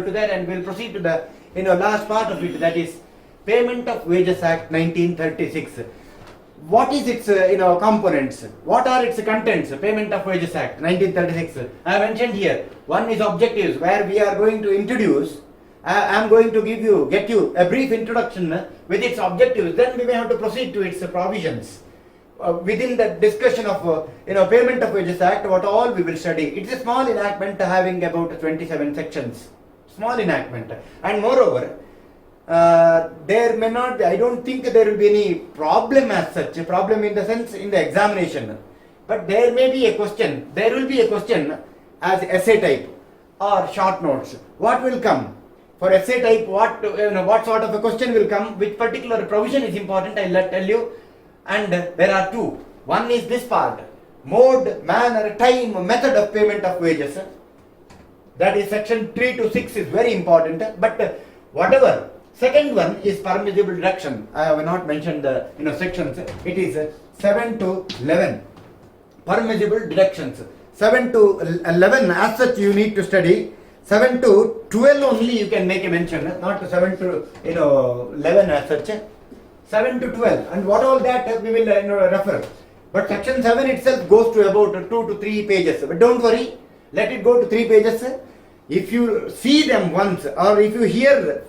to that, and we'll proceed to the last part of it, that is Payment of Wages Act 1936. What is its components? What are its contents? Payment of Wages Act 1936. I have mentioned here. One is objectives, where we are going to introduce. I am going to get you a brief introduction with its objectives. Then we may have to proceed to its provisions. Within the discussion of Payment of Wages Act, what all we will study. It's a small enactment having about 27 sections. Small enactment, and moreover, there may not be, I don't think there will be any problem as such, a problem in the sense in the examination, but there may be a question, there will be a question as essay type or short notes. What will come? For essay type, what sort of a question will come, which particular provision is important, I'll tell you. And there are two. One is this part, mode, manner, time, method of payment of wages. That is section 3 to 6 is very important, but whatever. Second one is permissible deduction. I have not mentioned the sections. It is 7 to 11. Permissible deductions. 7 to 11 as such you need to study. 7 to 12 only you can make a mention, not to 7 to 11 as such. 7 to 12, and what all that we will refer. But section 7 itself goes to about 2 to 3 pages. But don't worry, let it go to 3 pages. If you see them once, or if you hear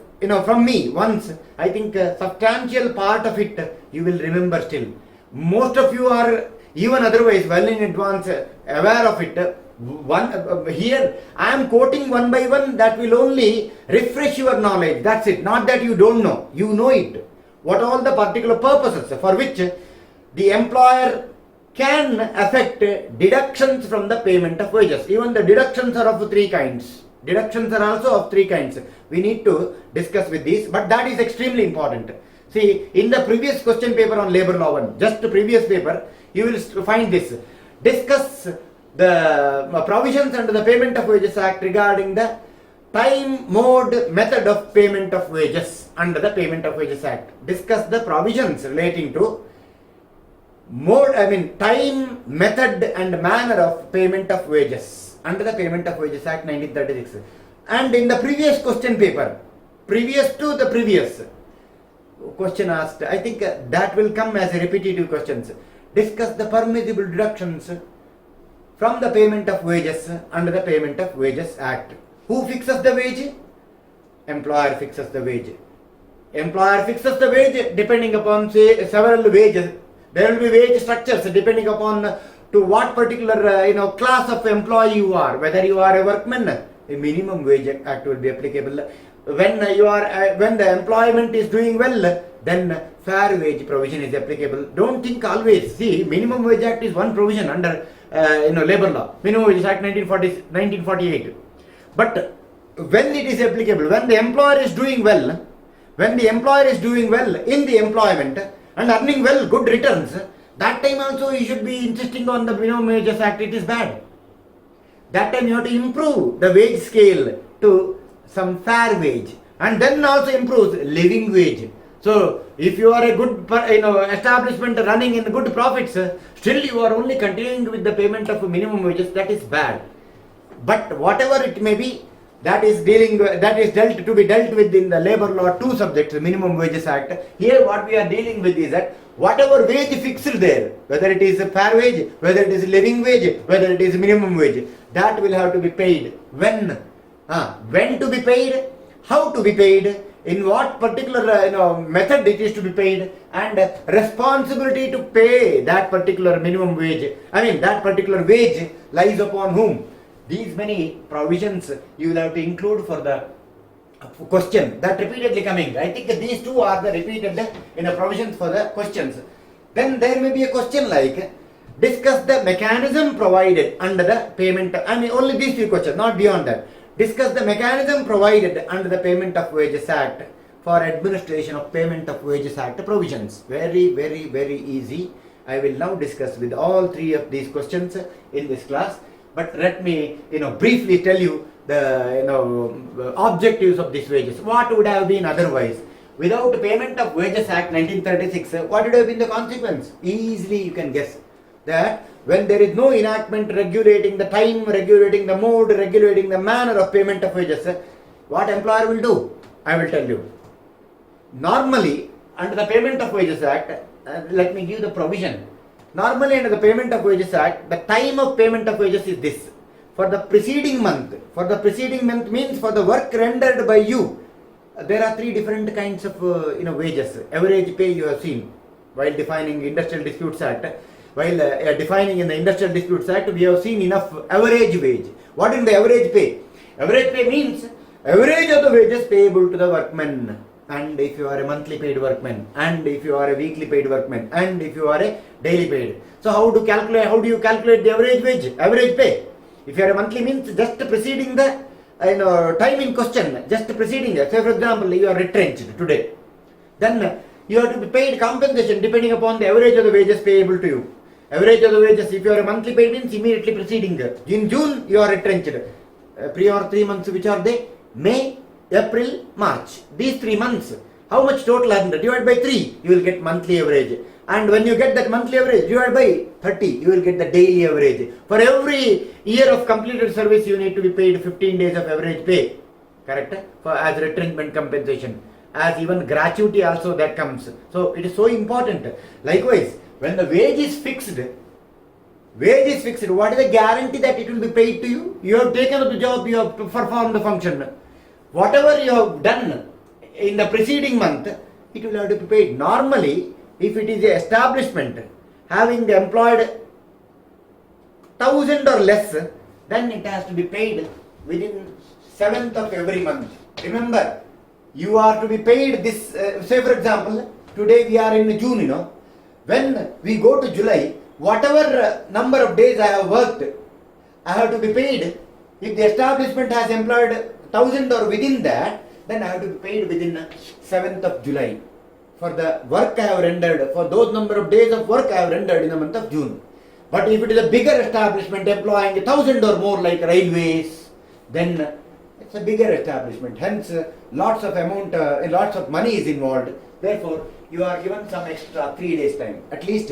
from me once, I think a substantial part of it you will remember still. Most of you are even otherwise well in advance aware of it. Here I am quoting one by one, that will only refresh your knowledge. That's it. Not that you don't know, you know it. What all the particular purposes for which the employer can affect deductions from the payment of wages. Even the deductions are of 3 kinds. Deductions are also of 3 kinds. We need to discuss with these, but that is extremely important. See, in the previous question paper on labor law 1, just the previous paper, you will find this. Discuss the provisions under the Payment of Wages Act regarding the time, mode, method of payment of wages under the Payment of Wages Act. Discuss the provisions relating to time, method and manner of payment of wages under the Payment of Wages Act 1936. And in the previous question paper, previous to the previous question asked, I think that will come as a repetitive questions. Discuss the permissible deductions from the payment of wages under the Payment of Wages Act. Who fixes the wage? Employer fixes the wage. Employer fixes the wage depending upon, say, several wages. There will be wage structures depending upon to what particular class of employee you are. Whether you are a workman, a minimum wage act will be applicable. When the employment is doing well, then fair wage provision is applicable. Don't think always. See, minimum wage act is one provision under labor law. Minimum wage act 1948. But when it is applicable, when the employer is doing well, in the employment and earning well, good returns, that time also you should be insisting on the Minimum Wages Act. It is bad. That time you have to improve the wage scale to some fair wage, and then also improve living wage. So if you are a good establishment running in good profits, still you are only continuing with the payment of minimum wages, that is bad. But whatever it may be, that is dealt with in the labor law 2 subjects, the Minimum Wages Act. Here what we are dealing with is that whatever wage fixed there, whether it is a fair wage, whether it is living wage, whether it is minimum wage, that will have to be paid. When to be paid, how to be paid, in what particular method it is to be paid, and responsibility to pay that particular minimum wage. That particular wage lies upon whom? These many provisions you will have to include for the question that repeatedly coming. I think these two are the repeated provisions for the questions. Then there may be a question like, discuss the mechanism provided under the payment. Only these 3 questions, not beyond that. Discuss the mechanism provided under the Payment of Wages Act for administration of Payment of Wages Act provisions. Very, very, very easy. I will now discuss with all 3 of these questions in this class. But let me, briefly tell you the, objectives of these wages. What would have been otherwise? Without Payment of Wages Act 1936, what would have been the consequence? Easily you can guess that when there is no enactment regulating the time, regulating the mode, regulating the manner of payment of wages, What employer will do? I will tell you. Normally, under the Payment of Wages Act, let me give the provision. Normally, under the Payment of Wages Act, the time of payment of wages is this. For the preceding month means for the work rendered by you, there are three different kinds of wages. Average pay you have seen while defining Industrial Disputes Act. While defining in the Industrial Disputes Act, we have seen enough average wage. What is the average pay? Average pay means average of the wages payable to the workman. And if you are a monthly paid workman, and if you are a weekly paid workman, and if you are a daily paid. So how do you calculate the average wage, average pay? If you are a monthly means just preceding the time in question, just preceding. Say for example, you are retrenched today, then you have to be paid compensation depending upon the average of the wages payable to you. Average of the wages, if you are a monthly paid means immediately preceding. In June you are retrenched. Prior 3 months, which are they? May, April, March. These 3 months, how much total earned? Divide by 3, you will get monthly average. And when you get that monthly average, divide by 30, you will get the daily average. For every year of completed service, you need to be paid 15 days of average pay. Correct? As retrenchment compensation. As even gratuity also that comes. So it is so important. Likewise, when the wage is fixed, what is the guarantee that it will be paid to you? You have taken up the job, you have performed the function. Whatever you have done in the preceding month, it will have to be paid. Normally, if it is an establishment having employed 1,000 or less, then it has to be paid within 7th of every month. Remember, you are to be paid this, say for example, today we are in June, when we go to July, whatever number of days I have worked, I have to be paid. If the establishment has employed 1,000 or within that, then I have to be paid within 7th of July. For the work I have rendered, for those number of days of work I have rendered in the month of June. But if it is a bigger establishment employing 1,000 or more like railways, then it's a bigger establishment. Hence, lots of money is involved. Therefore, you are given some extra 3 days time. At least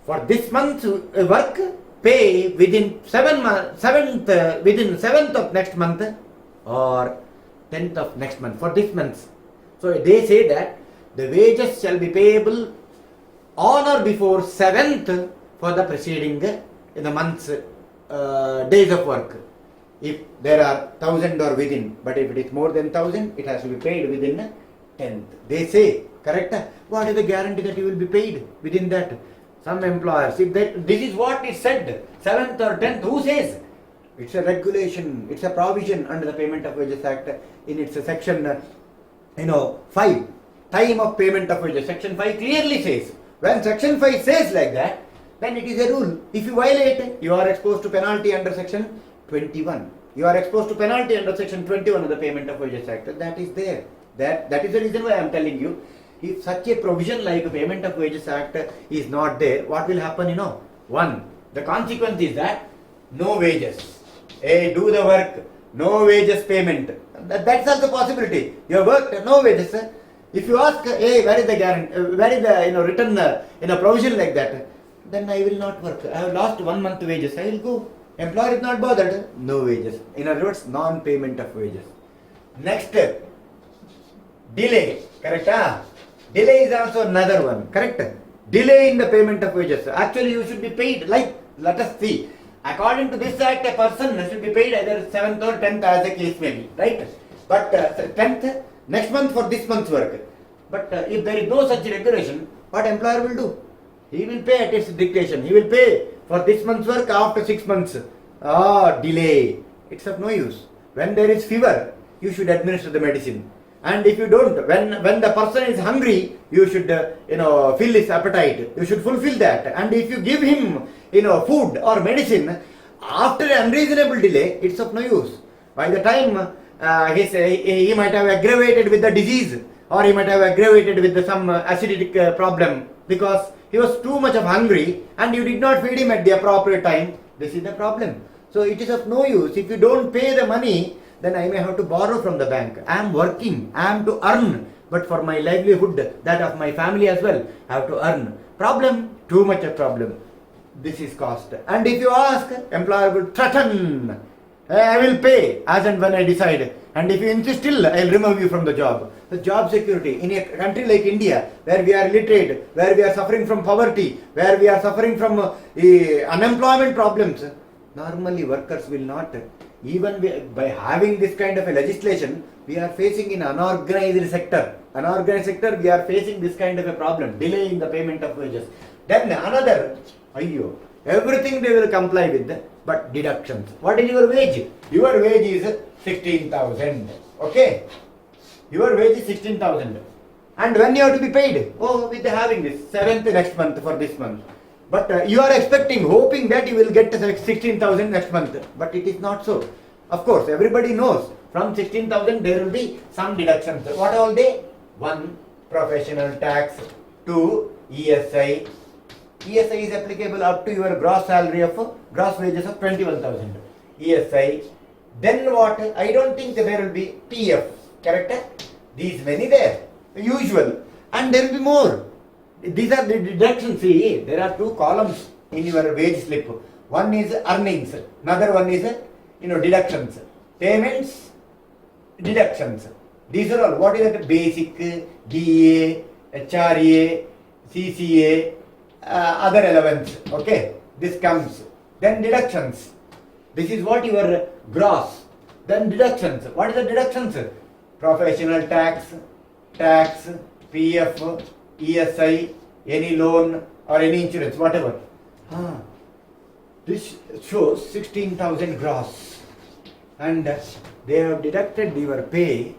for this month's work, pay within 7th of next month or 10th of next month for this month. So they say that the wages shall be payable on or before 7th for the preceding in the month's days of work. If there are 1,000 or within, but if it is more than 1,000, it has to be paid within 10th. They say, correct? What is the guarantee that you will be paid within that? Some employers, if this is what is said, 7th or 10th, who says? It's a regulation, it's a provision under the Payment of Wages Act in its section 5. Time of payment of wages. Section 5 clearly says. When section 5 says like that, then it is a rule. If you violate, you are exposed to penalty under section 21. You are exposed to penalty under section 21 of the Payment of Wages Act. That is there. That is the reason why I am telling you. If such a provision like Payment of Wages Act is not there, what will happen? One, the consequence is that no wages. Hey, do the work, no wages payment. That's also a possibility. You have worked, no wages. If you ask, hey, where is the guarantee? Where is the written in a provision like that? Then I will not work. I have lost 1 month wages. I will go. Employer is not bothered. No wages. In other words, non-payment of wages. Next, delay. Correct? Delay is also another one. Correct? Delay in the payment of wages. Actually, you should be paid. Like, let us see. According to this act, a person should be paid either 7th or 10th as the case may be. Right? But 10th, next month for this month's work. But if there is no such regulation, what employer will do? He will pay at its dictation. He will pay for this month's work after 6 months. Delay. It's of no use. When there is fever, you should administer the medicine. And if you don't, when the person is hungry, you should fill his appetite. You should fulfill that. And if you give him food or medicine after an unreasonable delay, it's of no use. By the time he might have aggravated with the disease, or he might have aggravated with some acidic problem, because he was too much of hungry and you did not feed him at the appropriate time. This is the problem. So it is of no use. If you don't pay the money, then I may have to borrow from the bank. I am working, I am to earn, but for my livelihood, that of my family as well, I have to earn. Problem, too much of problem. This is cost. And if you ask, employer will threaten, I will pay as and when I decide. And if you insist still, I'll remove you from the job. The job security in a country like India, where we are illiterate, where we are suffering from poverty, where we are suffering from unemployment problems, normally workers will not, even by having this kind of a legislation, we are facing in unorganized sector. Unorganized sector, we are facing this kind of a problem, delay in the payment of wages. Then another, everything they will comply with, but deductions. What is your wage? Your wage is 16,000. Okay? Your wage is 16,000. And when you have to be paid? Oh, with having this 7th next month for this month. But you are expecting, hoping that you will get 16,000 next month. But it is not so. Of course, everybody knows from 16,000 there will be some deductions. What are all they? 1. Professional tax. 2. ESI. ESI is applicable up to your gross salary of gross wages of 21,000. ESI. Then what? I don't think there will be PF. Correct? These many there. Usual. And there will be more. These are the deductions. See, there are 2 columns in your wage slip. One is earnings. Another one is deductions. Payments, deductions. These are all. What is that? Basic, DA, HRA, CCA, other allowance. Okay. This comes. Then deductions. This is what your gross. Then deductions. What is the deductions? Professional tax, PF, ESI, any loan or any insurance, whatever. This shows 16,000 gross. And they have deducted your pay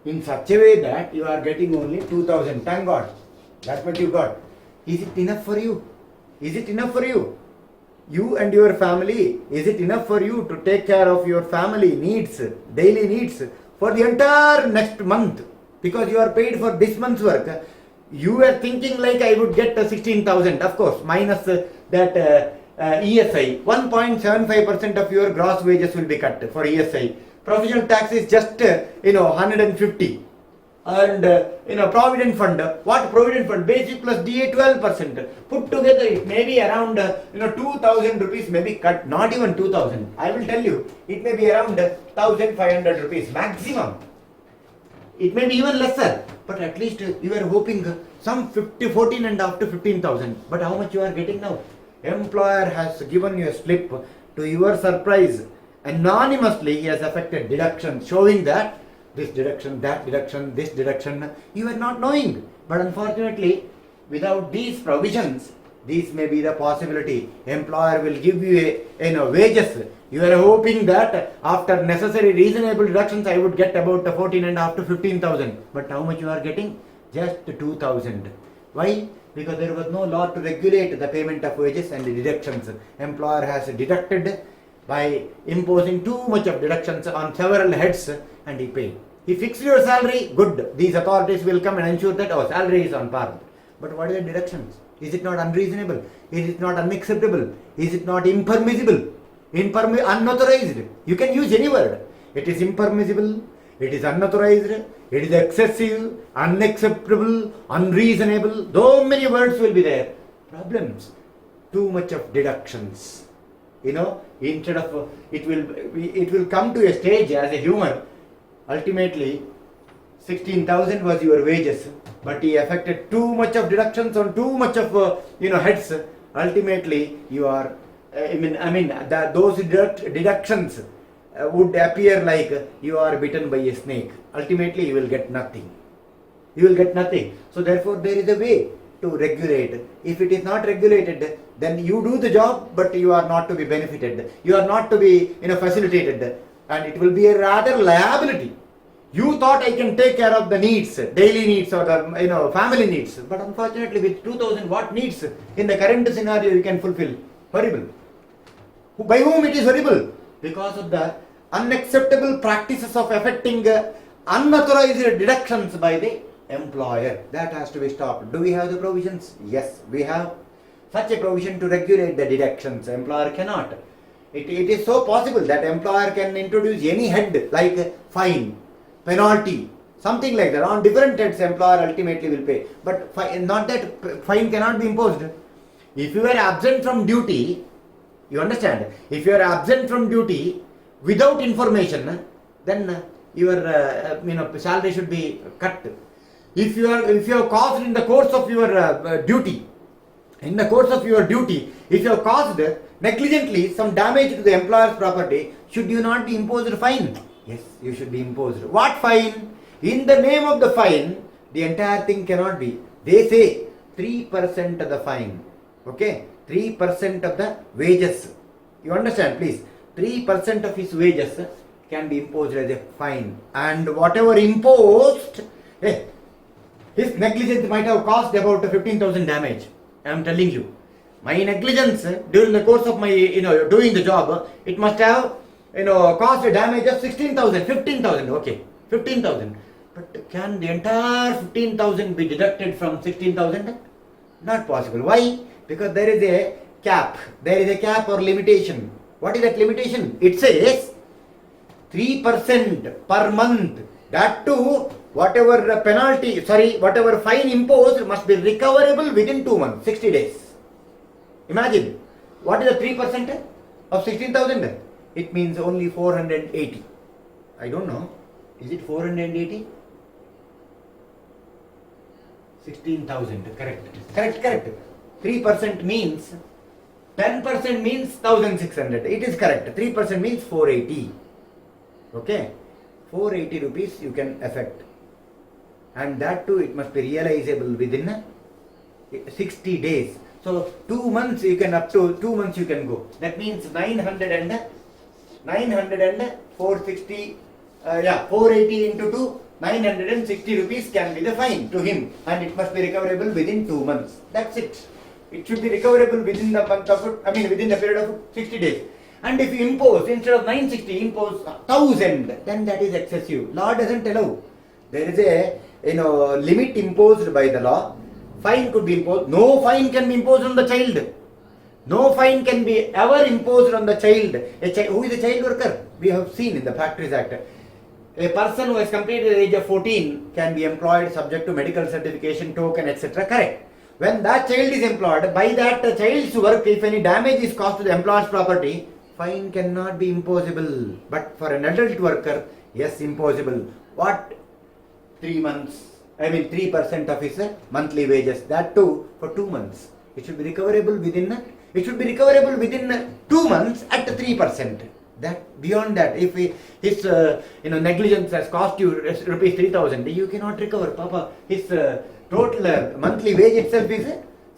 in such a way that you are getting only 2,000. Thank God. That's what you got. Is it enough for you? Is it enough for you? You and your family, is it enough for you to take care of your family needs, daily needs for the entire next month? Because you are paid for this month's work. You were thinking like I would get 16,000, of course, minus that ESI. 1.75% of your gross wages will be cut for ESI. Professional tax is just 150. And provident fund. What provident fund? Basic plus DA 12%. Put together it may be around 2,000 rupees may be cut. Not even 2,000. I will tell you, it may be around 1,500 rupees maximum. It may be even lesser. But at least you are hoping some 14 and after 15,000. But how much you are getting now? Employer has given you a slip. To your surprise, anonymously he has affected deductions, showing that this deduction, that deduction, this deduction, you are not knowing. But unfortunately, without these provisions, these may be the possibility. Employer will give you wages. You are hoping that after necessary reasonable deductions, I would get about 14 and after 15,000. But how much you are getting? Just 2,000. Why? Because there was no law to regulate the payment of wages and the deductions. Employer has deducted by imposing too much of deductions on several heads, and he paid. He fixed your salary, good. These authorities will come and ensure that salary is on par. But what are the deductions? Is it not unreasonable? Is it not unacceptable? Is it not impermissible? Unauthorized. You can use any word. It is impermissible, it is unauthorized, it is excessive, unacceptable, unreasonable. So many words will be there. Problems. Too much of deductions. Instead of it will come to a stage as a humor. Ultimately, 16,000 was your wages, but he affected too much of deductions on too much of heads. Ultimately, you are those deductions would appear like you are bitten by a snake. Ultimately, you will get nothing. You will get nothing. So therefore, there is a way to regulate. If it is not regulated, then you do the job, but you are not to be benefited. You are not to be facilitated, and it will be a rather liability. You thought I can take care of the needs, daily needs or the family needs, but unfortunately, with 2,000, what needs in the current scenario you can fulfill? Horrible. By whom it is horrible? Because of the unacceptable practices of affecting unauthorized deductions by the employer. That has to be stopped. Do we have the provisions? Yes, we have such a provision to regulate the deductions. Employer cannot. It is so possible that employer can introduce any head like fine, penalty, something like that. On different heads, employer ultimately will pay. But not that fine cannot be imposed. If you are absent from duty, you understand? If you are absent from duty without information, then your salary should be cut. If you have caused in the course of your duty, if you have caused negligently some damage to the employer's property, should you not be imposed a fine? Yes, you should be imposed. What fine? In the name of the fine, the entire thing cannot be. They say 3% of the fine. Okay? 3% of the wages. You understand, please? 3% of his wages can be imposed as a fine. And whatever imposed, his negligence might have caused about 15,000 damage. I am telling you. My negligence during the course of my doing the job, it must have caused a damage of 16,000, 15,000. Okay, 15,000. But can the entire 15,000 be deducted from 16,000? Not possible. Why? Because there is a cap. There is a cap or limitation. What is that limitation? It says 3% per month. That too, whatever fine imposed must be recoverable within 2 months, 60 days. Imagine, what is the 3% of 16,000? It means only 480. I don't know. Is it 480? 16,000. Correct. 3% means 10% means 1,600. It is correct. 3% means 480. Okay. 480 rupees you can affect. And that too, it must be realizable within 60 days. So 2 months you can, up to 2 months you can go. That means 480 into 2, 960 rupees can be the fine to him, and it must be recoverable within 2 months. That's it. It should be recoverable within the within the period of 60 days. And if you impose, instead of 960, impose 1,000, then that is excessive. Law doesn't allow. There is a limit imposed by the law. Fine could be imposed. No fine can be imposed on the child. No fine can be ever imposed on the child. Who is a child worker? We have seen in the Factories Act. A person who has completed the age of 14 can be employed subject to medical certification, token, etc. Correct. When that child is employed, by that child's work, if any damage is caused to the employer's property, fine cannot be imposable. But for an adult worker, yes, imposable. What? 3 months. 3% of his monthly wages. That too for 2 months. It should be recoverable within 2 months at 3%. That beyond that, if his negligence has cost you rupees 3,000, you cannot recover. Papa, his total monthly wage itself is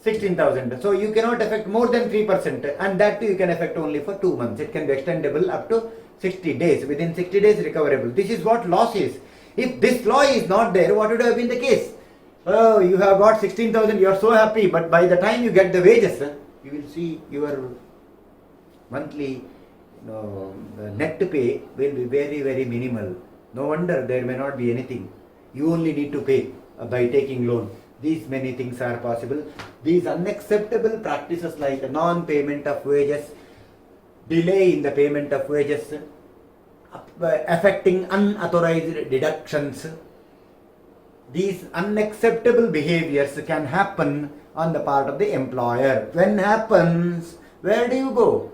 16,000. So you cannot affect more than 3%, and that too you can affect only for 2 months. It can be extendable up to 60 days. Within 60 days recoverable. This is what law says. If this law is not there, what would have been the case? Oh, you have got 16,000, you are so happy, but by the time you get the wages, you will see your monthly net pay will be very, very minimal. No wonder there may not be anything. You only need to pay by taking loan. These many things are possible. These unacceptable practices like non-payment of wages, delay in the payment of wages, affecting unauthorized deductions. These unacceptable behaviors can happen on the part of the employer. When happens, where do you go?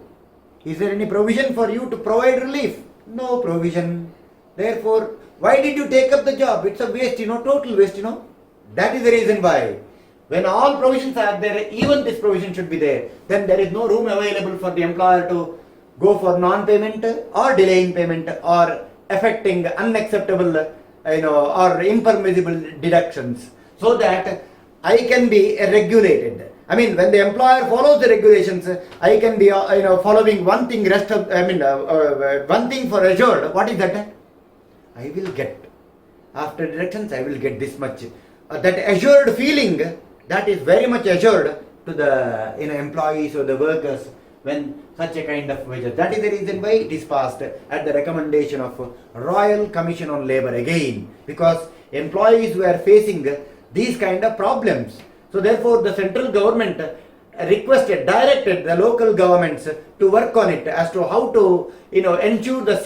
Is there any provision for you to provide relief? No provision. Therefore, why did you take up the job? It's a waste, total waste, That is the reason why. When all provisions are there, even this provision should be there. Then there is no room available for the employer to go for non-payment or delaying payment or affecting unacceptable or impermissible deductions, so that I can be regulated. When the employer follows the regulations, I can be following one thing. One thing for assured. What is that? I will get after deductions. I will get this much. That assured feeling, that is very much assured to the employees or the workers when such a kind of wages. That is the reason why it is passed at the recommendation of Royal Commission on Labour again, because employees were facing these kind of problems. So therefore the central government directed the local governments to work on it as to how to ensure the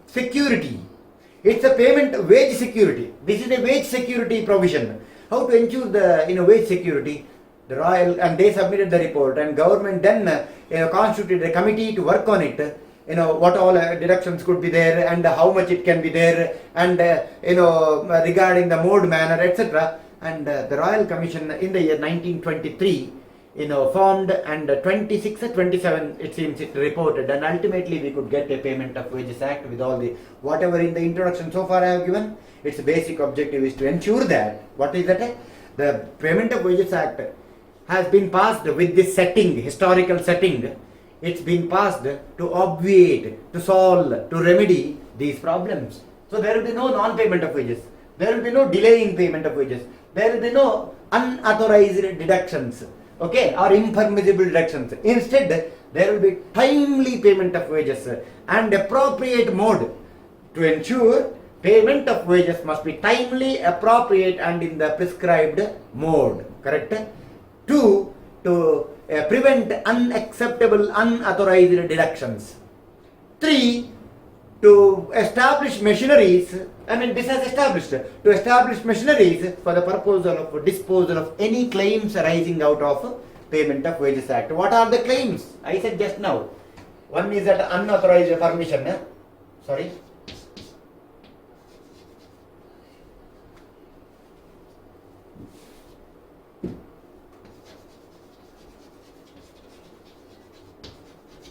security. It's a payment wage security. This is a wage security provision. How to ensure the wage security? The Royal, and they submitted the report, and government then constituted a committee to work on it. what all deductions could be there and how much it can be there, and regarding the mode, manner, etc. And the Royal Commission in the year 1923 formed, and 26 or 27 it seems it reported, and ultimately we could get a Payment of Wages Act with all the whatever in the introduction so far I have given. Its basic objective is to ensure that, what is that? The Payment of Wages Act has been passed with this setting, historical setting. It's been passed to obviate, to solve, to remedy these problems. So there will be no non-payment of wages. There will be no delay in payment of wages. There will be no unauthorized deductions, okay, or impermissible deductions. Instead, there will be timely payment of wages and appropriate mode. To ensure payment of wages must be timely, appropriate, and in the prescribed mode. Correct? Two, to prevent unacceptable, unauthorized deductions. Three, to establish machineries, this has established, to establish machineries for the purpose of disposal of any claims arising out of Payment of Wages Act. What are the claims? I said just now. One is that unauthorized permission. Sorry.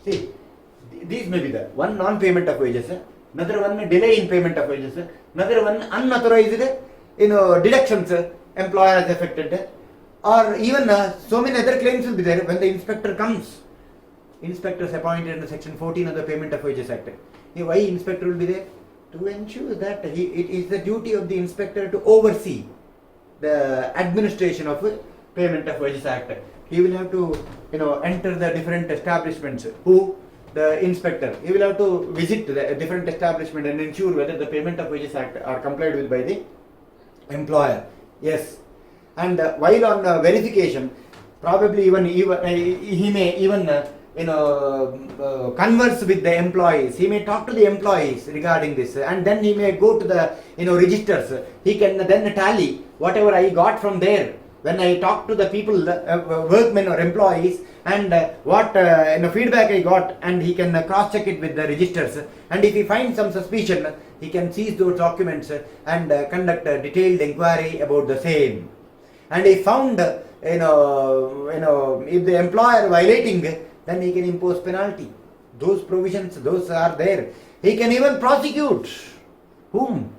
See, these may be the one non-payment of wages, another one delay in payment of wages, another one unauthorized, deductions employer has affected, or even so many other claims will be there when the inspector comes. Inspector is appointed under Section 14 of the Payment of Wages Act. Why inspector will be there? To ensure that it is the duty of the inspector to oversee the administration of Payment of Wages Act. He will have to, enter the different establishments. Who? The inspector. He will have to visit the different establishment and ensure whether the Payment of Wages Act are complied with by the employer. Yes. And while on verification, probably even he may even converse with the employees. He may talk to the employees regarding this, and then he may go to the registers. He can then tally whatever I got from there when I talk to the people, workmen or employees, and what feedback I got, and he can cross-check it with the registers. And if he finds some suspicion, he can seize those documents and conduct a detailed inquiry about the same. And if found, if the employer violating, then he can impose penalty. Those provisions, those are there. He can even prosecute. Whom?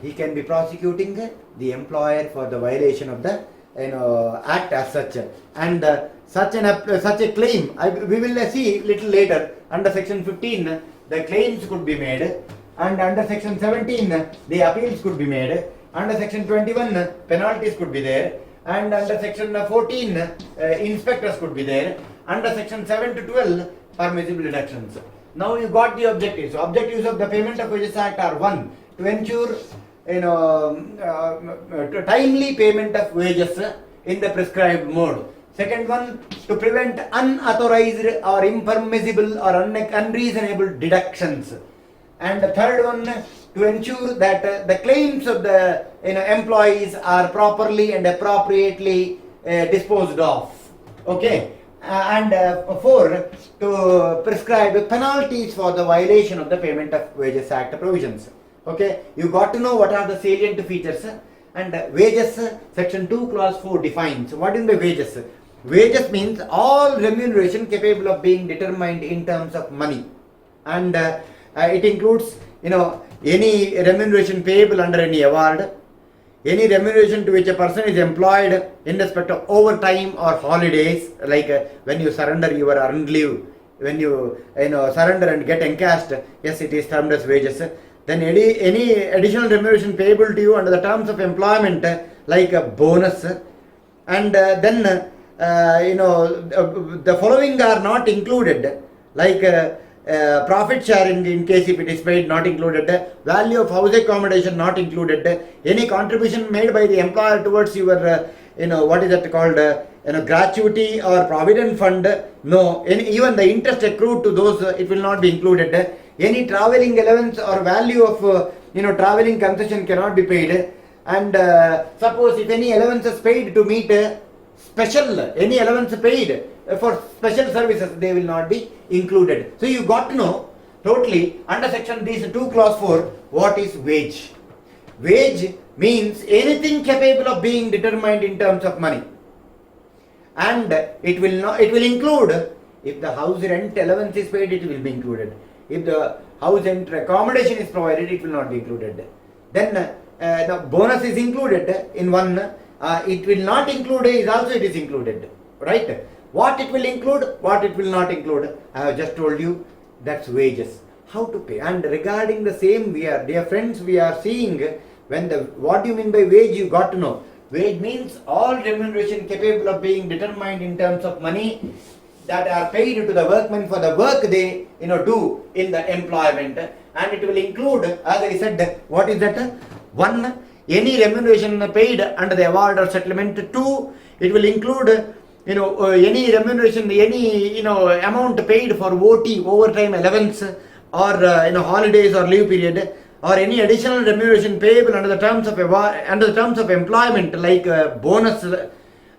He can be prosecuting the employer for the violation of the act as such, and such a claim we will see little later. Under Section 15 the claims could be made, and under Section 17 the appeals could be made. Under Section 21 penalties could be there, and under Section 14 inspectors could be there. Under Section 7 to 12 permissible deductions. Now you got the objectives. Objectives of the Payment of Wages Act are: one, to ensure timely payment of wages in the prescribed mode. Second one, to prevent unauthorized or impermissible or unreasonable deductions. And the third one, to ensure that the claims of the employees are properly and appropriately disposed of. Okay. And four, to prescribe penalties for the violation of the Payment of Wages Act provisions. Okay, you got to know what are the salient features. And wages, Section 2 Clause 4 defines. What is the wages? Wages means all remuneration capable of being determined in terms of money. And it includes, any remuneration payable under any award, any remuneration to which a person is employed in respect of overtime or holidays, like when you surrender your earned leave, when you surrender and get encashed, yes, it is termed as wages. Then any additional remuneration payable to you under the terms of employment, like a bonus, and then the following are not included, like profit sharing in case if it is paid, not included, value of house accommodation not included, any contribution made by the employer towards your what is that called, gratuity or provident fund, no, even the interest accrued to those, it will not be included. Any travelling allowance or value of travelling concession cannot be paid. And suppose if any allowance is paid to meet special, any allowance paid for special services they will not be included. So you got to know totally under section these 2 clause 4 what is wage. Wage means anything capable of being determined in terms of money, and it will include, if the house rent allowance is paid, it will be included. If the house rent accommodation is provided, it will not be included. Then the bonus is included in one. It will not include is also it is included, right? What it will include, what it will not include, I have just told you. That's wages. How to pay. And regarding the same, dear friends, we are seeing what do you mean by wage? You got to know. Wage means all remuneration capable of being determined in terms of money that are paid to the workmen for the work they do in the employment, and it will include, as I said, what is that? 1, any remuneration paid under the award or settlement. 2, it will include any remuneration, any amount paid for OT, overtime allowance, or holidays or leave period, or any additional remuneration payable under the terms of employment, like bonus.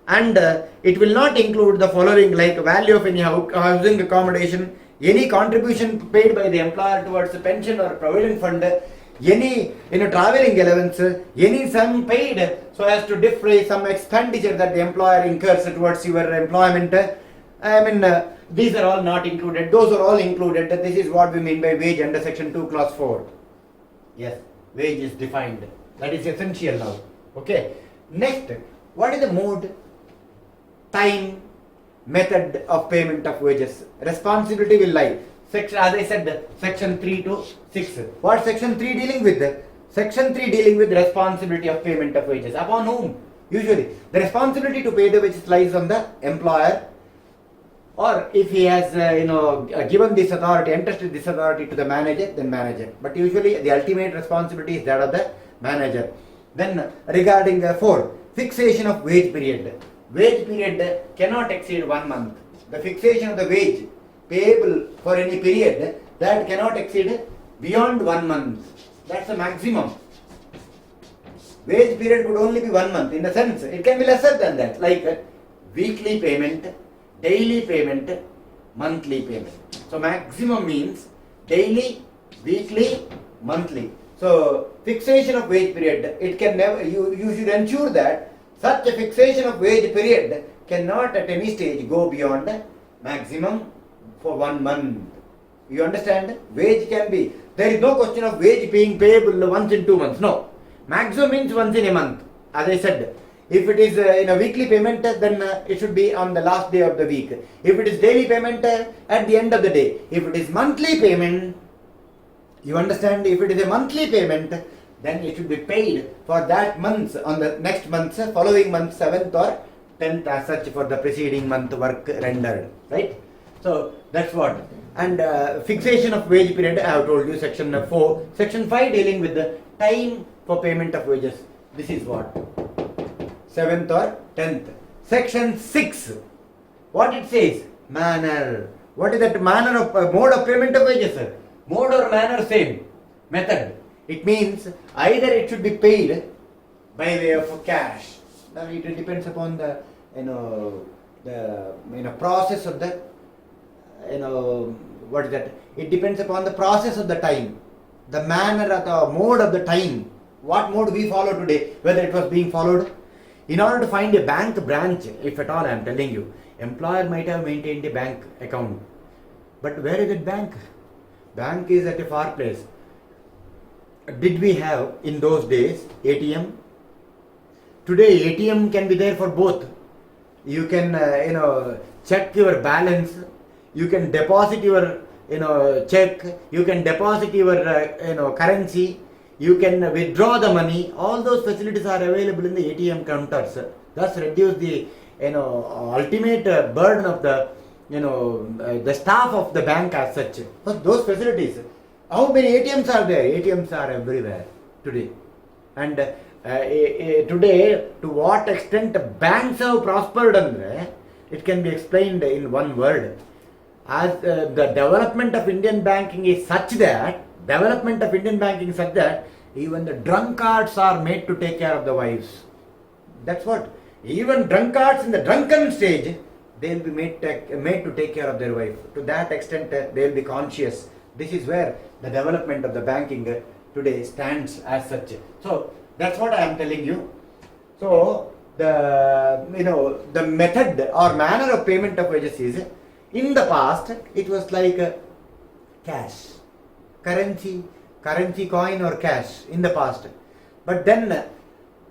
And it will not include the following, like value of any housing accommodation, any contribution paid by the employer towards the pension or provident fund, any traveling allowance, any sum paid so as to defray some expenditure that the employer incurs towards your employment. These are all not included. Those are all included. This is what we mean by wage under section 2 clause 4. Yes, wage is defined. That is essential now. Okay. Next, what is the mode, time, method of payment of wages? Responsibility will lie. As I said, section 3 to 6. What section 3 dealing with? Section 3 dealing with responsibility of payment of wages. Upon whom? Usually, the responsibility to pay the wages lies on the employer, or if he has given this authority, entrusted this authority to the manager, then manager. But usually the ultimate responsibility is that of the manager. Then regarding 4, fixation of wage period. Wage period cannot exceed 1 month. The fixation of the wage payable for any period that cannot exceed beyond 1 month. That's the maximum. Wage period could only be 1 month. In a sense, it can be lesser than that, like weekly payment, daily payment, monthly payment. So maximum means daily, weekly, monthly. So fixation of wage period, it can never. You should ensure that such a fixation of wage period cannot at any stage go beyond maximum for 1 month. You understand? Wage can be. There is no question of wage being payable once in 2 months. No. Maximum means once in a month. As I said, if it is in a weekly payment, then it should be on the last day of the week. If it is daily payment, at the end of the day. If it is monthly payment, you understand? If it is a monthly payment, then it should be paid for that month on the next month, following month, 7th or 10th, as such, for the preceding month work rendered. Right? So that's what. And fixation of wage period, I have told you, section 4. Section 5 dealing with the time for payment of wages. This is what? 7th or 10th. Section 6. What it says? Manner. What is that manner of mode of payment of wages? Mode or manner same. Method. It means either it should be paid by way of cash. Now it depends upon the process of the what is that? It depends upon the process of the time, the manner of the mode of the time. What mode we follow today, whether it was being followed. In order to find a bank branch, if at all, I am telling you, employer might have maintained a bank account. But where is that bank? Bank is at a far place. Did we have in those days ATM? Today ATM can be there for both. You can check your balance. You can deposit your check. You can deposit your currency. You can withdraw the money. All those facilities are available in the ATM counters. Thus reduce the ultimate burden of the staff of the bank as such. But those facilities, how many ATMs are there? ATMs are everywhere today. And today, to what extent banks have prospered, it can be explained in one word. As the development of Indian banking is such that even the drunkards are made to take care of the wives. That's what. Even drunkards in the drunken stage, they will be made to take care of their wife. To that extent, they will be conscious. This is where the development of the banking today stands as such. So that's what I am telling you. So the method or manner of payment of wages is, in the past it was like cash, currency coin or cash in the past. But then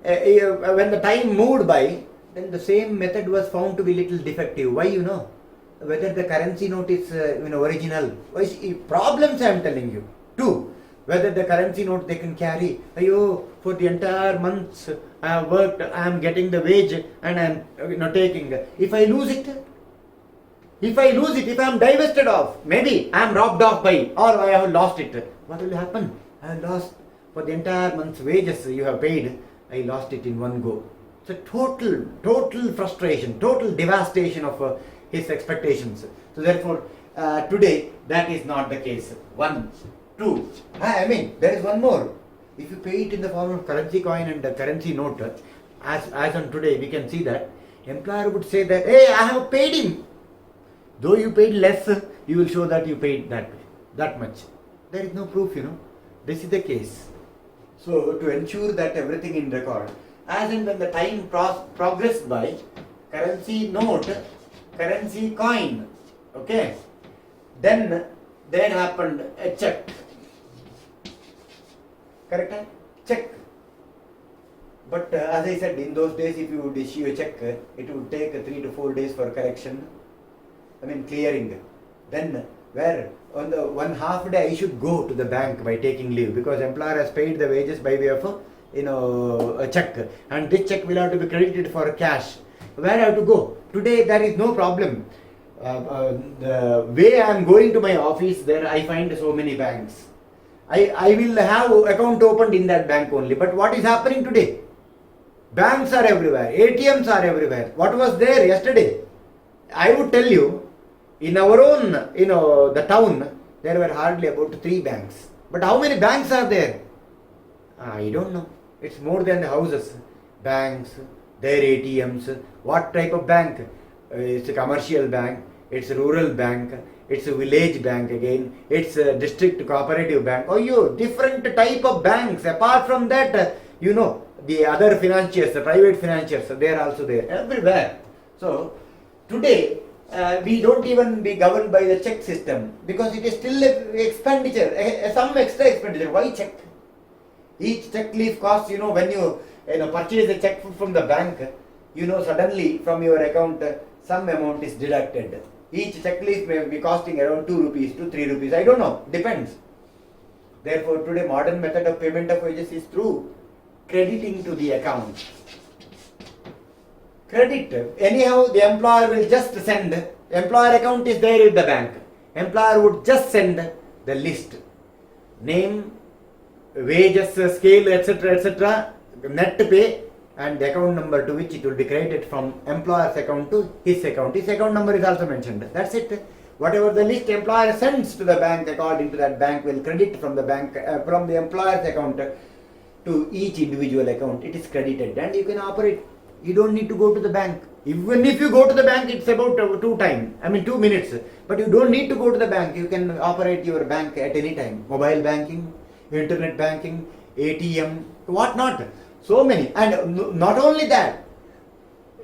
when the time moved by, then the same method was found to be little defective. Why? Whether the currency note is original. Problems I am telling you. Two, whether the currency note they can carry. For the entire months I have worked, I am getting the wage and I am taking. If I lose it, if I am divested of, maybe I am robbed off by, or I have lost it, what will happen? I have lost for the entire month's wages you have paid. I lost it in one go. It's a total frustration, total devastation of his expectations. So therefore, today that is not the case. One, two. There is one more. If you pay it in the form of currency coin and the currency note, as on today, we can see that employer would say that, hey, I have paid him. Though you paid less, you will show that you paid that much. There is no proof, This is the case. So to ensure that everything in record, as in when the time progressed by, currency note, currency coin, okay, then there happened a check. Correct? Check. But as I said, in those days, if you would issue a check, it would take 3 to 4 days for correction. Clearing. Then where on the 1/2 day I should go to the bank by taking leave, because employer has paid the wages by way of a check, and this check will have to be credited for cash. Where I have to go? Today there is no problem. The way I am going to my office, there I find so many banks. I will have account opened in that bank only. But what is happening today? Banks are everywhere. ATMs are everywhere. What was there yesterday? I would tell you, in our own, the town, there were hardly about 3 banks. But how many banks are there? I don't know. It's more than the houses. Banks, their ATMs. What type of bank? It's a commercial bank. It's a rural bank. It's a village bank again. It's a district cooperative bank. Different type of banks. Apart from that, the other financiers, the private financiers, they are also there. Everywhere. So, today, we don't even be governed by the check system, because it is still expenditure, some extra expenditure. Why check? Each check leaf costs, when you purchase a check from the bank, suddenly from your account some amount is deducted. Each check leaf may be costing around 2 rupees to 3 rupees. I don't know, depends. Therefore, today modern method of payment of wages is through crediting to the account. Credit. Anyhow, the employer will just send. Employer account is there with the bank. Employer would just send the list. Name, wages, scale, etc., net pay, and the account number to which it will be credited from employer's account to his account. His account number is also mentioned. That's it. Whatever the list employer sends to the bank, according to that, bank will credit from the bank, from the employer's account to each individual account. It is credited, and you can operate. You don't need to go to the bank. Even if you go to the bank, it's about 2 minutes. But you don't need to go to the bank. You can operate your bank at any time. Mobile banking, internet banking, ATM, what not. So many. And not only that,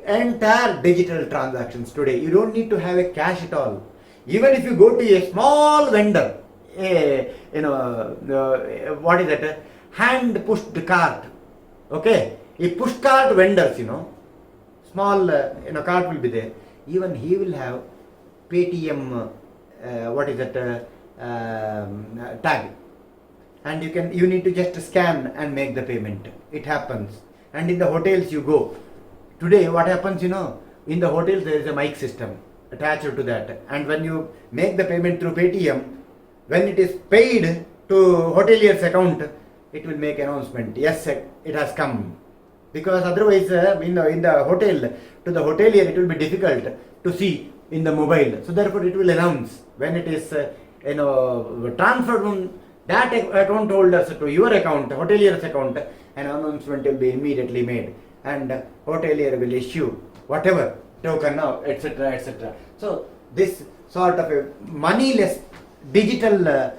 entire digital transactions today. You don't need to have a cash at all. Even if you go to a small vendor, what is that? Hand pushed cart. Okay. If push cart vendors, small cart will be there. Even he will have Paytm, tag, and you need to just scan and make the payment. It happens. And in the hotels you go. Today what happens, in the hotels there is a mic system attached to that, and when you make the payment through Paytm, when it is paid to hotelier's account, it will make announcement. Yes, it has come. Because otherwise, in the hotel, to the hotelier, it will be difficult to see in the mobile. So therefore, it will announce when it is, transferred from that account holders to your account, hotelier's account. An announcement will be immediately made, and hotelier will issue whatever token, etc., etc. So this sort of a moneyless digital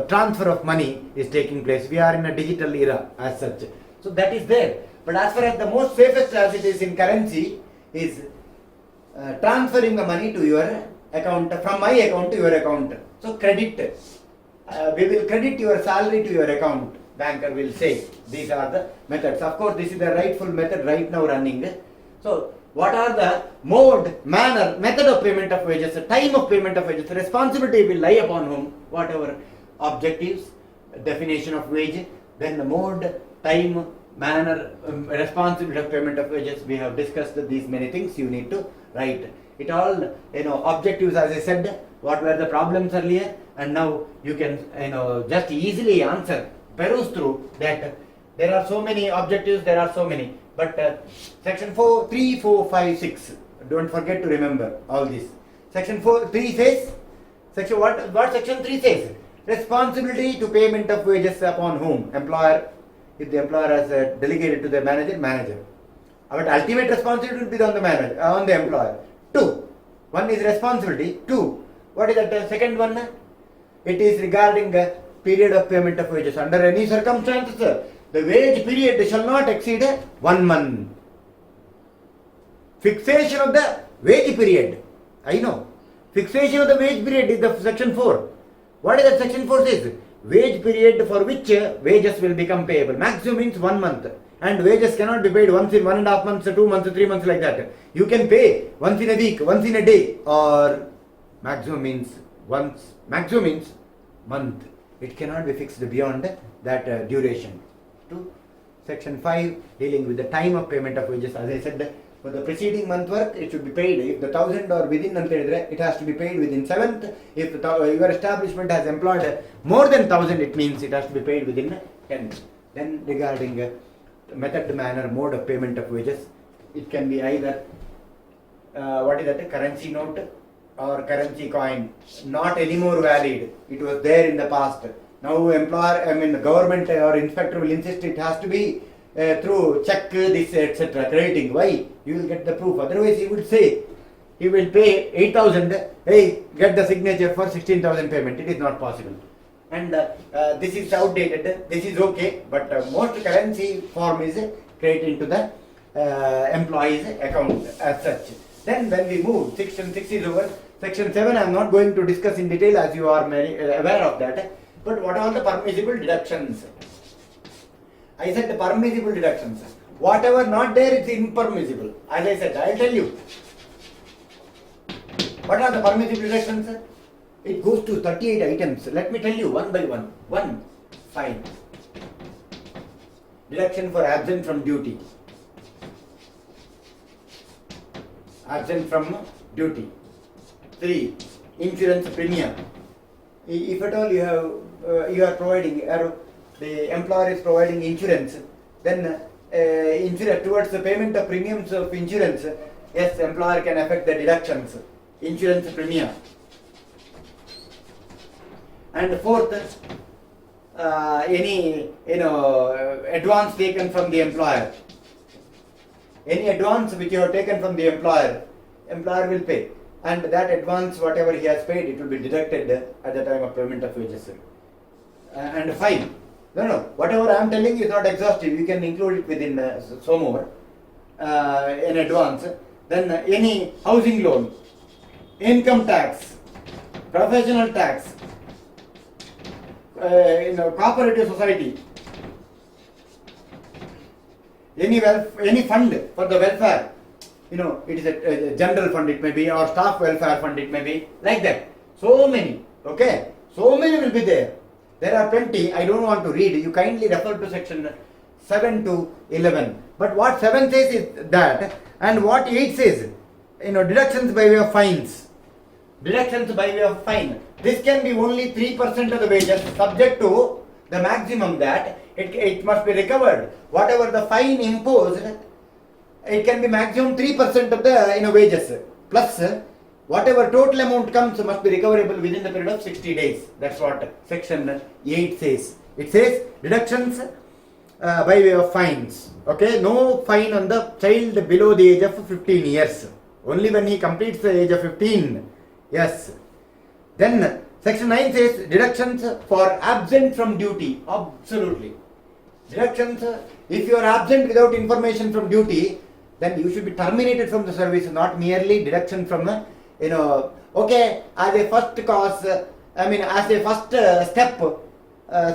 transfer of money is taking place. We are in a digital era as such. So that is there. But as far as the most safest as it is in currency is transferring the money to your account, from my account to your account. So credit, we will credit your salary to your account, banker will say. These are the methods. Of course, this is the rightful method right now running. So what are the mode, manner, method of payment of wages, time of payment of wages, responsibility will lie upon whom, whatever objectives, definition of wage, then the mode, time, manner, responsibility of payment of wages. We have discussed these many things. You need to write it all. Objectives, as I said, what were the problems earlier, and now you can just easily answer, peruse through that. There are so many objectives, there are so many, but section 4, 3, 4, 5, 6, don't forget to remember all this. Section 3 says, what section 3 says? Responsibility to payment of wages upon whom? Employer. If the employer has delegated to the manager. But ultimate responsibility will be on the manager, on the employer. 2. One is responsibility. 2. What is that? Second one? It is regarding period of payment of wages. Under any circumstances, the wage period shall not exceed 1 month. Fixation of the wage period. I know. Fixation of the wage period is the section 4. What is that section 4 says? Wage period for which wages will become payable. Maximum means 1 month. And wages cannot be paid once in 1.5 months, 2 months, 3 months like that. You can pay once in a week, once in a day, or maximum means once, maximum means month. It cannot be fixed beyond that duration. To section 5 dealing with the time of payment of wages. As I said, for the preceding month work, it should be paid. If the 1,000 or within, it has to be paid within 7th. If your establishment has employed more than 1,000, it means it has to be paid within 10th. Then regarding method, manner, mode of payment of wages, it can be either currency note or currency coin, not anymore valid. It was there in the past. Now the government or inspector will insist it has to be through check, this, etc. crediting. Why? You will get the proof. Otherwise he would say, he will pay 8,000, hey, get the signature for 16,000 payment. It is not possible. And this is outdated, this is okay, but most currency form is credited into the employee's account as such. Then when we move, section 6 is over. Section 7 I am not going to discuss in detail, as you are aware of that. But what are the permissible deductions? I said the permissible deductions. Whatever not there, it's impermissible. As I said, I will tell you. What are the permissible deductions? It goes to 38 items. Let me tell you one by one. 1. Fine. Deduction for absent from duty. Absent from duty. 3. Insurance premium. If at all you are providing, the employer is providing insurance, then insurance towards the payment of premiums of insurance, yes, employer can affect the deductions. Insurance premium. And 4th, any advance taken from the employer. Any advance which you have taken from the employer will pay. And that advance, whatever he has paid, it will be deducted at the time of payment of wages. And 5. No, whatever I am telling you is not exhaustive. You can include it within so more in advance. Then any housing loan, income tax, professional tax, cooperative society, any fund for the welfare, it is a general fund, it may be, or staff welfare fund, it may be, like that. So many, okay? So many will be there. There are plenty. I don't want to read. You kindly refer to section 7 to 11. But what 7 says is that, and what 8 says, deductions by way of fines. Deductions by way of fine. This can be only 3% of the wages, subject to the maximum that it must be recovered. Whatever the fine imposed, it can be maximum 3% of the wages. Plus, whatever total amount comes must be recoverable within the period of 60 days. That's what section 8 says. It says deductions by way of fines. Okay, no fine on the child below the age of 15 years. Only when he completes the age of 15. Yes. Then section 9 says deductions for absent from duty. Absolutely. Deductions, if you are absent without information from duty, then you should be terminated from the service, not merely deduction from, okay, as a first cause, as a first step,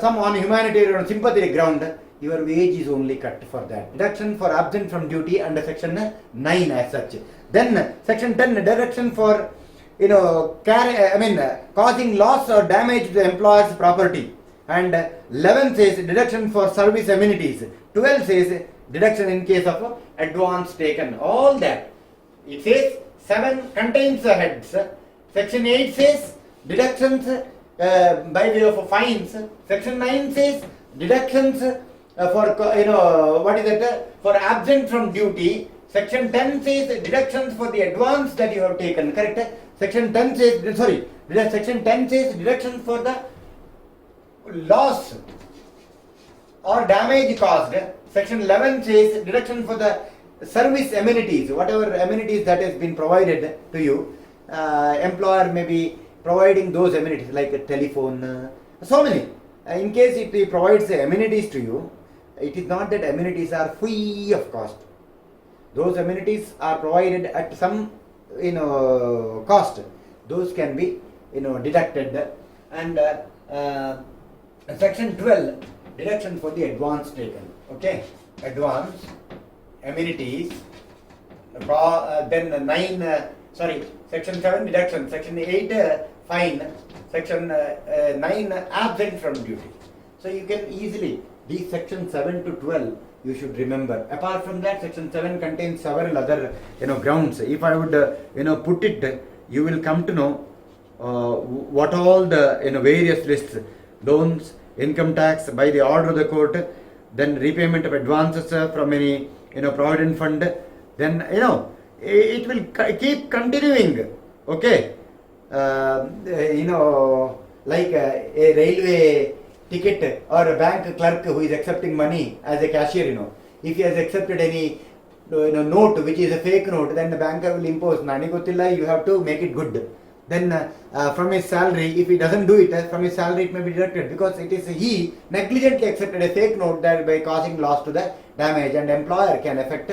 some on humanitarian or sympathy ground, your wage is only cut for that. Deduction for absent from duty under section 9 as such. Then section 10, deduction for, causing loss or damage to the employer's property. And 11 says deduction for service amenities. 12 says deduction in case of advance taken. All that. It says 7 contains the heads. Section 8 says deductions by way of fines. Section 9 says deductions for absent from duty. Section 10 says deductions for the advance that you have taken. Correct? Section 10 says deductions for the loss or damage caused. Section 11 says deduction for the service amenities, whatever amenities that has been provided to you. Employer may be providing those amenities like a telephone, so many. In case if he provides the amenities to you, it is not that amenities are free of cost. Those amenities are provided at some cost. Those can be deducted. And section 12, deduction for the advance taken. Okay, advance, amenities, then section 7 deduction, section 8 fine, section 9 absent from duty. So you can easily, these section 7 to 12 you should remember. Apart from that, section 7 contains several other grounds. If I would put it, you will come to know what all the various lists, loans, income tax by the order of the court, then repayment of advances from any provident fund, then it will keep continuing. Okay, like a railway ticket or a bank clerk who is accepting money as a cashier, if he has accepted any note which is a fake note, then the banker will impose nani gottilla, you have to make it good. Then from his salary, if he doesn't do it, from his salary it may be deducted, because it is he negligently accepted a fake note, thereby causing loss to the damage, and employer can effect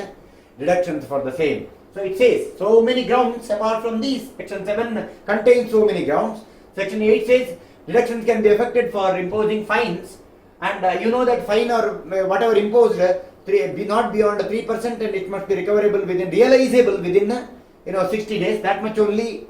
deductions for the same. So it says so many grounds. Apart from these, section 7 contains so many grounds. Section 8 says deductions can be effected for imposing fines, and you know that fine or whatever imposed not beyond 3%, and it must be recoverable realizable within 60 days. That much only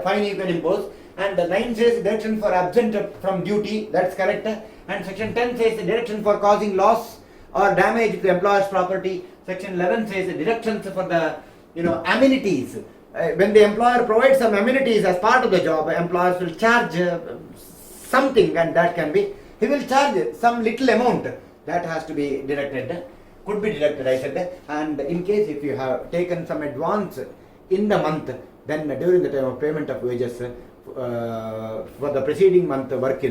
fine you can impose. And 9 says deduction for absent from duty. That's correct. And section 10 says deduction for causing loss or damage to the employer's property. Section 11 says deductions for the amenities. When the employer provides some amenities as part of the job, employers will charge something, and that can be, he will charge some little amount that has to be deducted, could be deducted, I said. And in case if you have taken some advance in the month, then during the time of payment of wages for the preceding month work,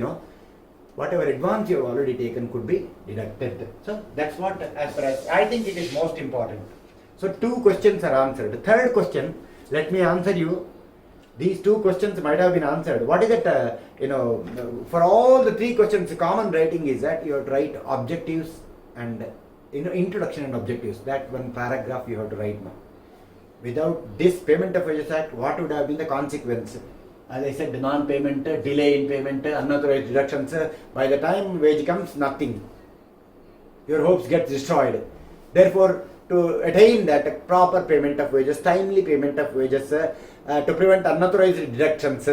whatever advance you have already taken could be deducted. So that's what, as far as I think, it is most important. So 2 questions are answered. Third question, let me answer you. These 2 questions might have been answered. What is it? For all the 3 questions, the common writing is that you have to write objectives and introduction and objectives. That one paragraph you have to write now. Without this Payment of Wages Act, what would have been the consequence? As I said, non-payment, delay in payment, unauthorized deductions. By the time wage comes, nothing. Your hopes get destroyed. Therefore, to attain that proper payment of wages, timely payment of wages, to prevent unauthorized deductions,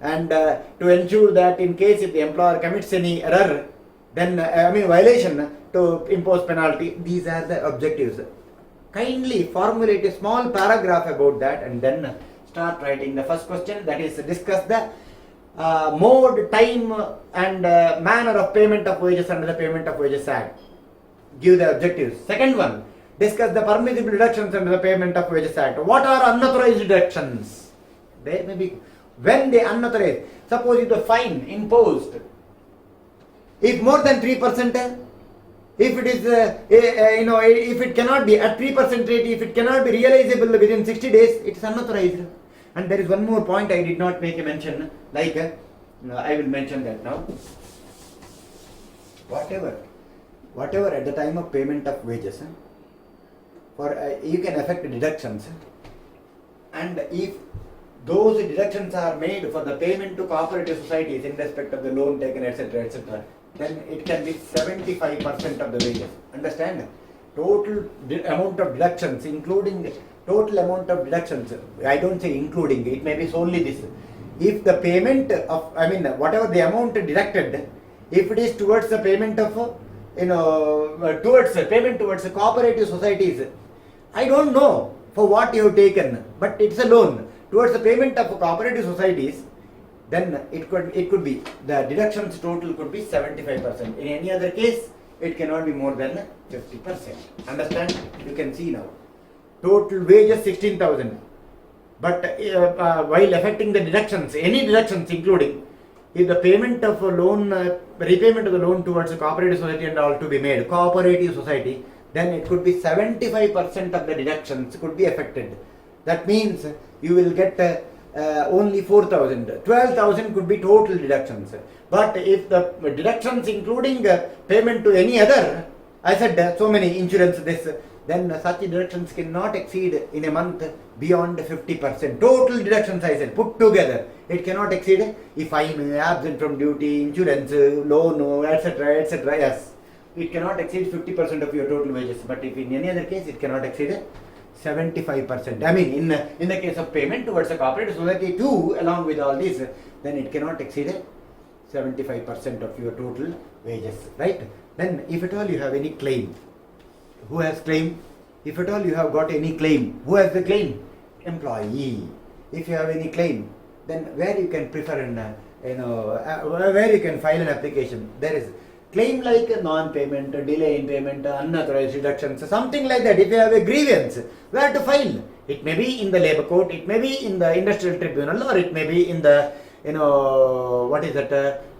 and to ensure that in case if the employer commits any error, then violation, to impose penalty. These are the objectives. Kindly formulate a small paragraph about that, and then start writing. The first question, that is, discuss the mode, time and manner of payment of wages under the Payment of Wages Act. Give the objectives. Second one, discuss the permissible deductions under the Payment of Wages Act. What are unauthorized deductions? There may be, when they unauthorized, suppose if the fine imposed, if more than 3%, if it is, if it cannot be at 3% rate, if it cannot be realizable within 60 days, it is unauthorized. And there is one more point I did not make a mention, like I will mention that now. Whatever at the time of payment of wages, you can effect deductions, and if those deductions are made for the payment to cooperative societies in respect of the loan taken, etc., etc., then it can be 75% of the wages. Understand? Total amount of deductions, including total amount of deductions, I don't say including, it may be solely this. If the payment of, whatever the amount deducted, if it is towards the payment of, towards cooperative societies, I don't know for what you have taken, but it's a loan towards the payment of cooperative societies, then it could be, the deductions total could be 75%. In any other case, it cannot be more than 50%. Understand? You can see now. Total wages 16,000. But while affecting the deductions, any deductions including, if the payment of a loan, repayment of the loan towards a cooperative society and all to be made, cooperative society, then it could be 75% of the deductions could be affected. That means you will get only 4,000. 12,000 could be total deductions. But if the deductions including payment to any other, I said so many insurance, this, then such deductions cannot exceed in a month beyond 50%. Total deductions, I said, put together, it cannot exceed, if I am absent from duty, insurance, loan, etc., etc., yes, it cannot exceed 50% of your total wages. But if in any other case, it cannot exceed 75%. In the case of payment towards a cooperative society too, along with all this, then it cannot exceed 75% of your total wages, right? Then if at all you have any claim, who has claim? If at all you have got any claim, who has the claim? Employee. If you have any claim, then where you can prefer where you can file an application. There is claim like a non-payment, delay in payment, unauthorized deductions, something like that. If you have a grievance, where to file? It may be in the labor court, it may be in the industrial tribunal, or it may be in the,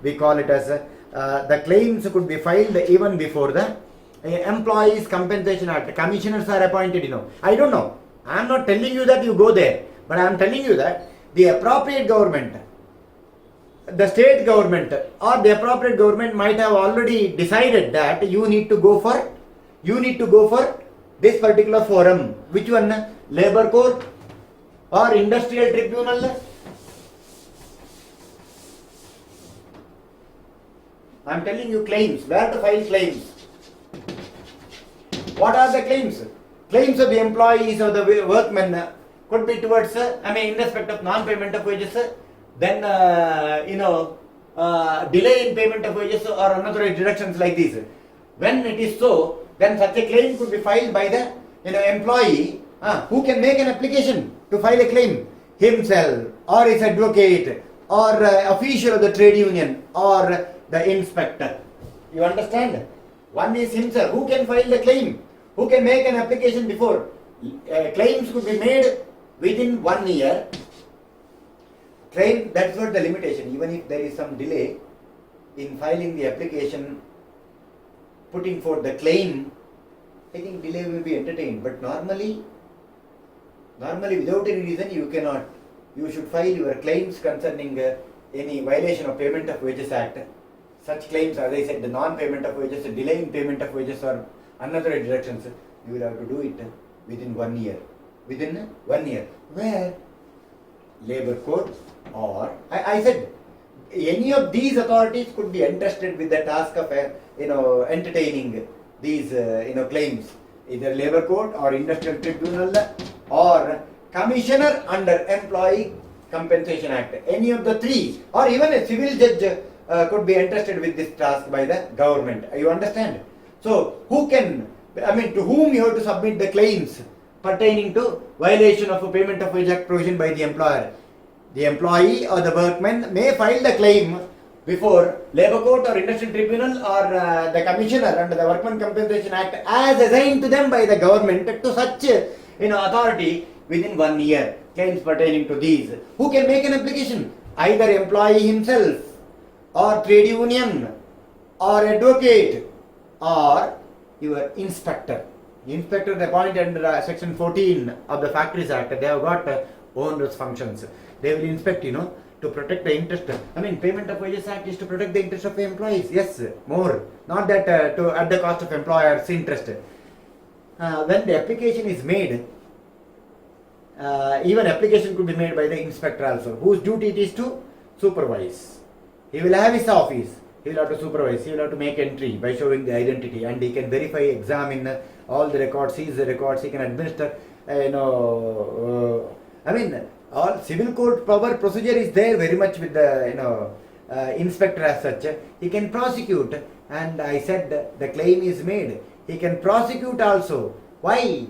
we call it as, the claims could be filed even before the Employees Compensation Act. Commissioners are appointed, I don't know. I am not telling you that you go there, but I am telling you that the appropriate government, the state government or the appropriate government might have already decided that you need to go for this particular forum. Which one? Labor court or industrial tribunal? I am telling you claims, where to file claims. What are the claims? Claims of the employees or the workmen could be towards, in respect of non-payment of wages, then delay in payment of wages or unauthorized deductions like this. When it is so, then such a claim could be filed by the employee, who can make an application to file a claim, himself or his advocate or official of the trade union or the inspector. You understand? One is himself who can file the claim, who can make an application before. Claims could be made within 1 year. That's what the limitation. Even if there is some delay in filing the application, putting forth the claim, I think delay will be entertained. But normally without any reason you cannot. You should file your claims concerning any violation of Payment of Wages Act. Such claims, as I said, the non-payment of wages, the delay in payment of wages or unauthorized deductions, you will have to do it within 1 year. Within 1 year. Where? Labor court or, I said, any of these authorities could be entrusted with the task of entertaining these claims, either labor court or industrial tribunal or commissioner under Employee Compensation Act. Any of the three, or even a civil judge could be entrusted with this task by the government. You understand? So who can, to whom you have to submit the claims pertaining to violation of a Payment of Wage Act provision by the employer? The employee or the workman may file the claim before labor court or industrial tribunal or the commissioner under the Workmen Compensation Act as assigned to them by the government to such authority within 1 year. Claims pertaining to these. Who can make an application? Either employee himself or trade union or advocate or your inspector. Inspector is appointed under section 14 of the Factories Act. They have got onerous functions. They will inspect, to protect the interest. I mean, Payment of Wages Act is to protect the interest of the employees. Yes, more. Not that to at the cost of employer's interest. When the application is made, even application could be made by the inspector also, whose duty it is to supervise. He will have his office. He will have to supervise. He will have to make entry by showing the identity, and he can verify, examine all the records, seize the records. He can administer, all civil court power procedure is there very much with the inspector as such. He can prosecute, and I said the claim is made. He can prosecute also. Why?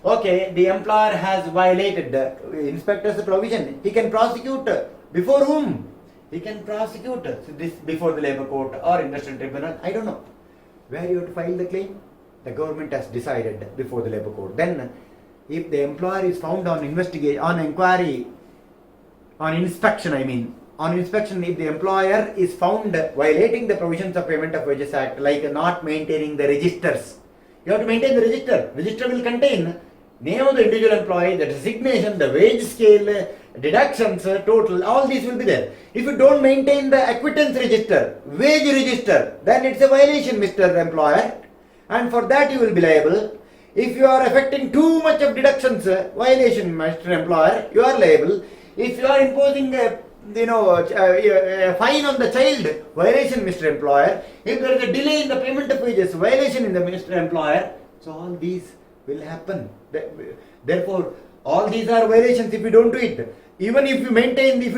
Okay, the employer has violated the inspector's provision. He can prosecute before whom? He can prosecute this before the labor court or industrial tribunal. I don't know. Where you have to file the claim? The government has decided before the labor court. Then, if the employer is found on inspection, if the employer is found violating the provisions of Payment of Wages Act, like not maintaining the registers, you have to maintain the register. Register will contain name of the individual employee, the designation, the wage scale, deductions, total, all these will be there. If you don't maintain the acquittance register, wage register, then it's a violation, Mr. Employer, and for that you will be liable. If you are affecting too much of deductions, violation, Mr. Employer, you are liable. If you are imposing a fine on the child, violation, Mr. Employer. If there is a delay in the payment of wages, violation in the Mr. Employer. So all these will happen. Therefore, all these are violations if you don't do it. Even if you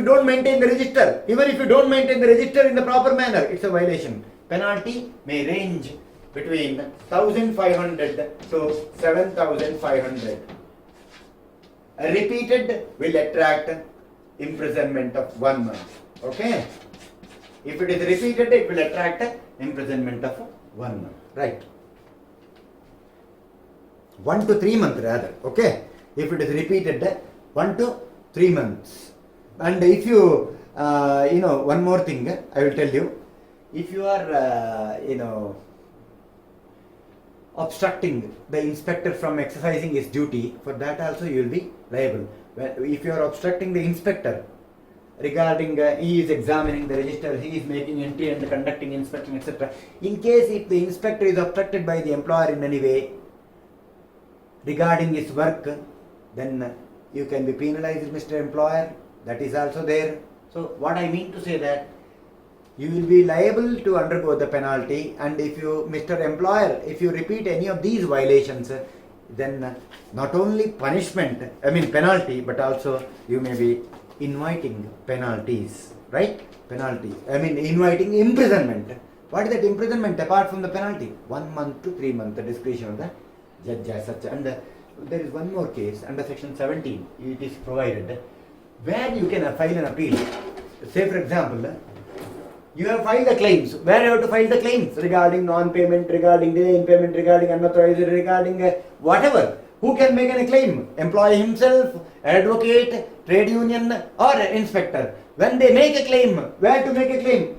don't maintain the register, even if you don't maintain the register in the proper manner, it's a violation. Penalty may range between 1,500 to 7,500. Repeated will attract imprisonment of 1 month. Okay? If it is repeated, it will attract imprisonment of 1 month. Right? 1 to 3 months rather. Okay? If it is repeated, 1 to 3 months. And if you, one more thing I will tell you. If you are, obstructing the inspector from exercising his duty, for that also you will be liable. If you are obstructing the inspector regarding he is examining the register, he is making entry and conducting inspection, etc. In case if the inspector is obstructed by the employer in any way regarding his work, then you can be penalized, Mr. Employer. That is also there. So what I mean to say that you will be liable to undergo the penalty, and if you, Mr. Employer, if you repeat any of these violations, then not only penalty, but also you may be inviting penalties, right? Penalties. Inviting imprisonment. What is that imprisonment apart from the penalty? 1 month to 3 months, the discretion of the judge as such. And there is one more case under section 17. It is provided where you can file an appeal. Say for example, you have filed the claims. Where you have to file the claims regarding non-payment, regarding delay in payment, regarding unauthorized, regarding whatever. Who can make any claim? Employee himself, advocate, trade union, or inspector. When they make a claim, where to make a claim?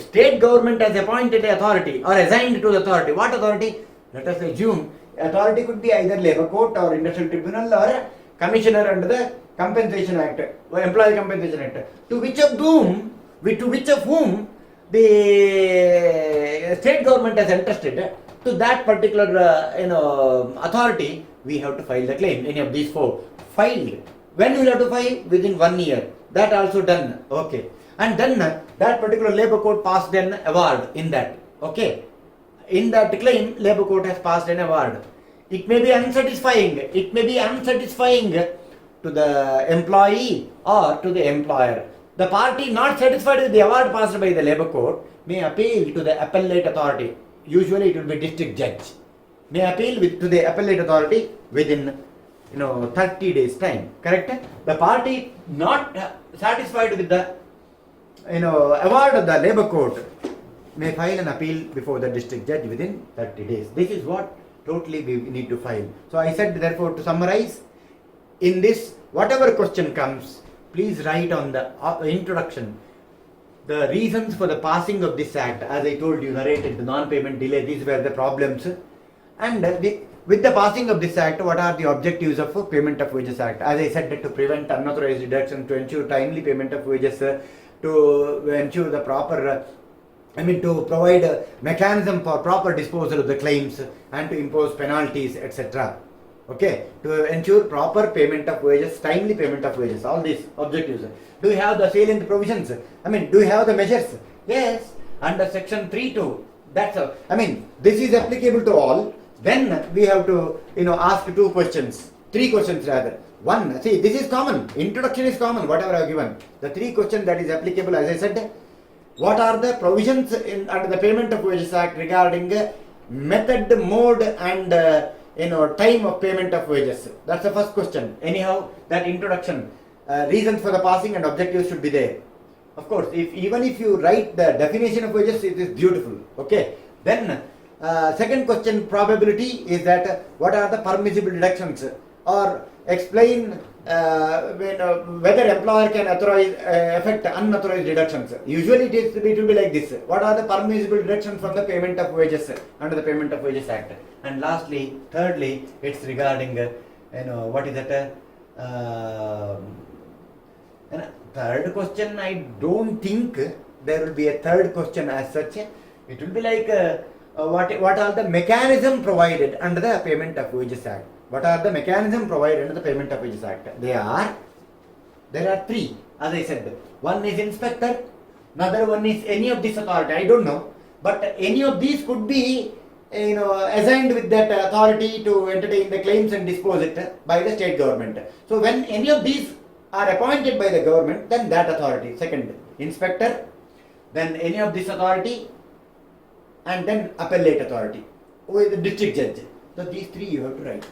State government has appointed an authority or assigned to the authority. What authority? Let us assume authority could be either labor court or industrial tribunal or commissioner under the Compensation Act, or Employee Compensation Act. To which of whom the state government has entrusted, to that particular authority, we have to file the claim. Any of these four filed. When we have to file? Within 1 year. That also done. Okay. And then that particular labor court passed an award in that. Okay. In that claim, labor court has passed an award. It may be unsatisfying. It may be unsatisfying to the employee or to the employer. The party not satisfied with the award passed by the labor court may appeal to the appellate authority. Usually it will be district judge. May appeal to the appellate authority within 30 days time. Correct? The party not satisfied with the award of the labor court may file an appeal before the district judge within 30 days. This is what totally we need to file. So I said, therefore, to summarize, in this, whatever question comes, please write on the introduction the reasons for the passing of this act. As I told you, narrated the non-payment delay, these were the problems And with the passing of this act, what are the objectives of Payment of Wages Act? As I said, to prevent unauthorized deduction, to ensure timely payment of wages, to ensure the proper, to provide a mechanism for proper disposal of the claims and to impose penalties, etc. Okay, to ensure proper payment of wages, timely payment of wages, all these objectives. Do you have the salient provisions? Do you have the measures? Yes, under section 3.2. That's all. This is applicable to all. Then we have to, ask two questions, three questions rather. One, see, this is common. Introduction is common, whatever I have given. The three questions that is applicable, as I said, what are the provisions under the Payment of Wages Act regarding method, mode, and time of payment of wages? That's the first question. Anyhow, that introduction, reasons for the passing and objectives should be there. Of course, even if you write the definition of wages, it is beautiful. Okay. Then second question, probability, is that what are the permissible deductions, or explain whether employer can authorize effect unauthorized deductions. Usually it will be like this: what are the permissible deductions from the payment of wages under the Payment of Wages Act? And lastly, thirdly, it's regarding what is that? Third question, I don't think there will be a third question as such. It will be like what are the mechanism provided under the Payment of Wages Act? What are the mechanism provided under the Payment of Wages Act? There are three, as I said. One is inspector, another one is any of this authority. I don't know, but any of these could be assigned with that authority to entertain the claims and dispose it by the state government. So when any of these are appointed by the government, then that authority. Second, inspector, then any of this authority, and then appellate authority with the district judge. So these three you have to write.